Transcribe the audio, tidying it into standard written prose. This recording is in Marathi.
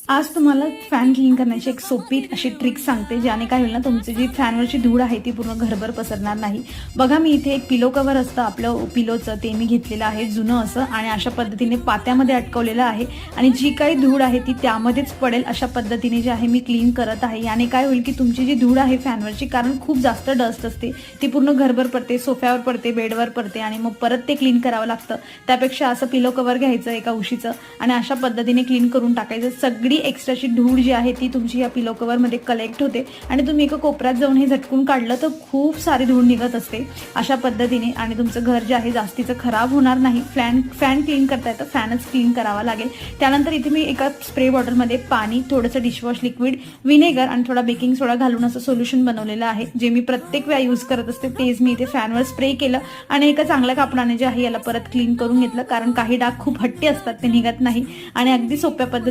आज तुम्हाला फॅन क्लीन करण्याची एक सोपी अशी ट्रिक सांगते, ज्याने काय होईल ना, तुमची जी फॅनवरची धूळ आहे ती पूर्ण घरभर पसरणार नाही. बघा, मी इथे एक पिलो कव्हर असतं आपलं पिलोचं, ते मी घेतलेलं आहे जुनं असं, आणि अशा पद्धतीने पात्यामध्ये अटकवलेलं आहे आणि जी काही धूळ आहे ती त्यामध्येच पडेल अशा पद्धतीने जे आहे मी क्लीन करत आहे. याने काय होईल की तुमची जी धूळ आहे फॅनवरची, कारण खूप जास्त डस्ट असते, ती पूर्ण घरभर पडते, सोफ्यावर पडते, बेडवर पडते आणि मग परत ते क्लीन करावं लागतं. त्यापेक्षा असं पिलो कव्हर घ्यायचं एका उशीचं आणि अशा पद्धतीने क्लीन करून टाकायचं. सगळी एक्स्ट्राची धूळ जी आहे ती तुमची या पिलो कव्हरमध्ये कलेक्ट होते आणि तुम्ही एका कोपऱ्यात जाऊन हे झटकून काढलं तर खूप सारी धूळ निघत असते अशा पद्धतीने, आणि तुमचं घर जे आहे जास्तीचं खराब होणार नाही. फॅन क्लीन करता येतं, फॅनच क्लीन करावा लागेल. त्यानंतर इथे मी एका स्प्रे बॉटलमध्ये पाणी, थोडंसं डिशवॉश लिक्विड, विनेगर आणि थोडा बेकिंग सोडा घालून असं सोल्युशन बनवलेलं आहे, जे मी प्रत्येक वेळा यूज करत असते. तेच मी इथे फॅनवर स्प्रे केलं आणि एका चांगल्या कापडाने जे आहे याला परत क्लीन करून घेतलं, कारण काही डाग खूप हट्टी असतात, ते निघत नाही आणि अगदी सोप्या पद्धतीने